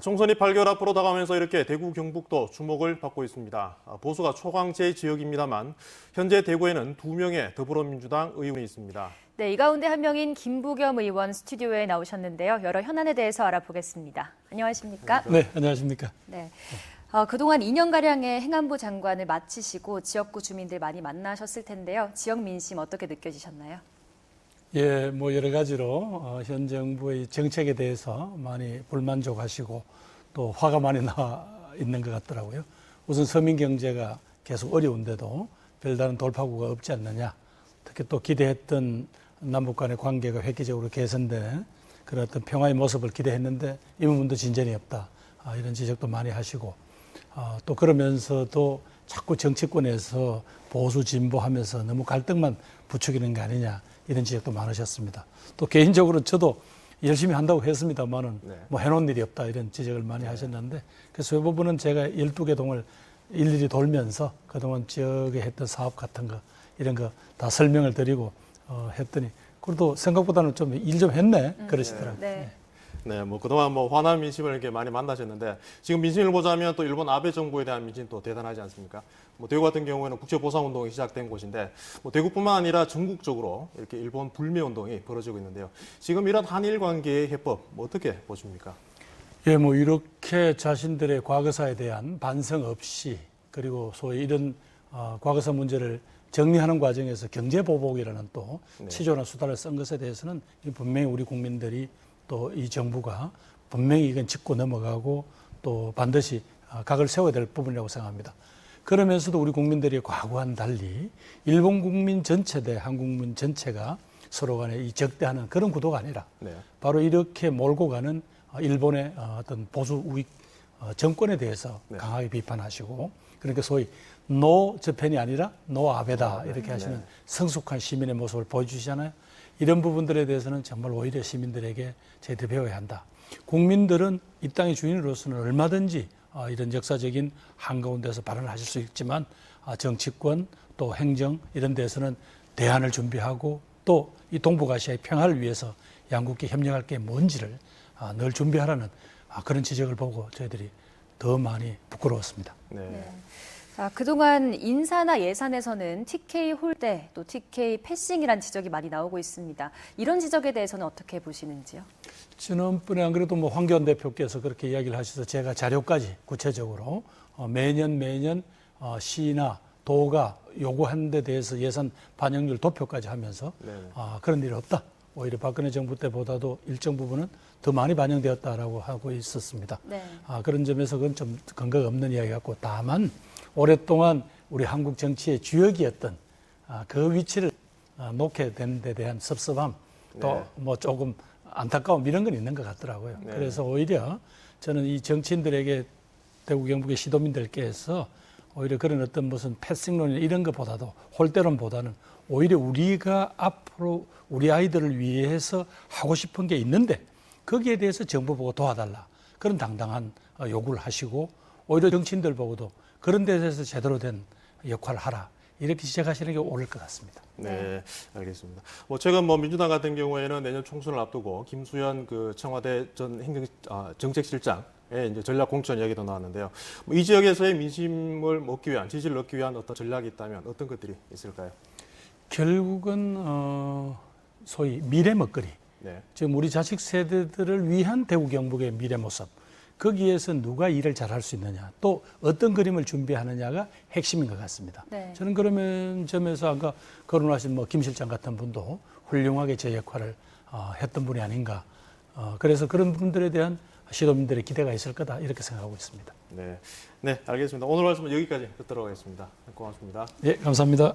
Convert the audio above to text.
총선이 8개월 앞으로 다가오면서 이렇게 대구 경북도 주목을 받고 있습니다. 보수가 초강제 지역입니다만 현재 대구에는 2명의 더불어민주당 의원이 있습니다. 네, 이 가운데 한 명인 김부겸 의원 스튜디오에 나오셨는데요. 여러 현안에 대해서 알아보겠습니다. 안녕하십니까? 네, 안녕하십니까? 네. 그동안 2년가량의 행안부 장관을 마치시고 지역구 주민들 많이 만나셨을 텐데요. 지역 민심 어떻게 느껴지셨나요? 예, 뭐 여러 가지로 현 정부의 정책에 대해서 많이 불만족하시고 또 화가 많이 나 있는 것 같더라고요. 우선 서민 경제가 계속 어려운데도 별다른 돌파구가 없지 않느냐. 특히 또 기대했던 남북 간의 관계가 획기적으로 개선되는 그런 어떤 평화의 모습을 기대했는데 이 부분도 진전이 없다. 이런 지적도 많이 하시고 또 그러면서도 자꾸 정치권에서 보수 진보하면서 너무 갈등만 부추기는 거 아니냐. 이런 지적도 많으셨습니다. 또 개인적으로 저도 열심히 한다고 했습니다만은 뭐 해놓은 일이 없다 이런 지적을 많이 하셨는데 그래서 이 부분은 제가 12개 동을 일일이 돌면서 그동안 지역에 했던 사업 같은 거 이런 거 다 설명을 드리고 했더니 그래도 생각보다는 좀 일 좀 했네 그러시더라고요. 네. 네, 뭐 그동안 뭐 화남 민심을 이렇게 많이 만나셨는데 지금 민심을 보자면 또 일본 아베 정부에 대한 민심 또 대단하지 않습니까? 뭐 대구 같은 경우에는 국제보상운동이 시작된 곳인데 뭐 대구뿐만 아니라 전국적으로 이렇게 일본 불매운동이 벌어지고 있는데요. 지금 이런 한일 관계의 해법 뭐 어떻게 보십니까? 예, 뭐 이렇게 자신들의 과거사에 대한 반성 없이 그리고 소위 이런 과거사 문제를 정리하는 과정에서 경제보복이라는 또 치조나 수단을 쓴 것에 대해서는 분명히 우리 국민들이 또 이 정부가 분명히 이건 짚고 넘어가고 또 반드시 각을 세워야 될 부분이라고 생각합니다. 그러면서도 우리 국민들이 과거와는 달리 일본 국민 전체 대 한국 국민 전체가 서로 간에 이 적대하는 그런 구도가 아니라 바로 이렇게 몰고 가는 일본의 어떤 보수 우익 정권에 대해서 강하게 비판하시고 그러니까 소위 노 저펜이 아니라 노 아베다 이렇게 하시는 성숙한 시민의 모습을 보여주시잖아요. 이런 부분들에 대해서는 정말 오히려 시민들에게 저희들이 배워야 한다. 국민들은 이 땅의 주인으로서는 얼마든지 이런 역사적인 한가운데서 발언을 하실 수 있지만 정치권 또 행정 이런 데서는 대안을 준비하고 또 이 동북아시아의 평화를 위해서 양국끼리 협력할 게 뭔지를 늘 준비하라는 그런 지적을 보고 저희들이 더 많이 부끄러웠습니다. 네. 그동안 인사나 예산에서는 TK 홀대 또 TK 패싱이라는 지적이 많이 나오고 있습니다. 이런 지적에 대해서는 어떻게 보시는지요? 지난번에 안 그래도 뭐 황교안 대표께서 그렇게 이야기를 하셔서 제가 자료까지 구체적으로 매년 시나 도가 요구한 데 대해서 예산 반영률 도표까지 하면서 그런 일이 없다. 오히려 박근혜 정부 때보다도 일정 부분은 더 많이 반영되었다라고 하고 있었습니다. 그런 점에서 그건 좀 근거가 없는 이야기 같고 다만 오랫동안 우리 한국 정치의 주역이었던 그 위치를 놓게 된 데 대한 섭섭함 또 뭐 조금 안타까움 이런 건 있는 것 같더라고요. 그래서 오히려 저는 이 정치인들에게 대구 경북의 시도민들께서 오히려 그런 어떤 무슨 패싱론이나 이런 것보다도 홀대론보다는 오히려 우리가 앞으로 우리 아이들을 위해서 하고 싶은 게 있는데 거기에 대해서 정부 보고 도와달라. 그런 당당한 요구를 하시고 오히려 정치인들 보고도 그런 데 대해서 제대로 된 역할을 하라. 이렇게 시작하시는 게 옳을 것 같습니다. 네, 알겠습니다. 뭐 최근 뭐 민주당 같은 경우에는 내년 총선을 앞두고 김수현 그 청와대 전 정책실장의 이제 전략 공천 이야기도 나왔는데요. 이 지역에서의 민심을 얻기 위한 지지를 얻기 위한 어떤 전략이 있다면 어떤 것들이 있을까요? 결국은 소위 미래 먹거리. 지금 우리 자식 세대들을 위한 대구 경북의 미래 모습. 거기에서 누가 일을 잘할 수 있느냐 또 어떤 그림을 준비하느냐가 핵심인 것 같습니다. 저는 그러면 점에서 아까 거론하신 뭐 김 실장 같은 분도 훌륭하게 제 역할을 했던 분이 아닌가. 그래서 그런 분들에 대한 시도민들의 기대가 있을 거다 이렇게 생각하고 있습니다. 네, 알겠습니다. 오늘 말씀은 여기까지 듣도록 하겠습니다. 고맙습니다. 예, 감사합니다.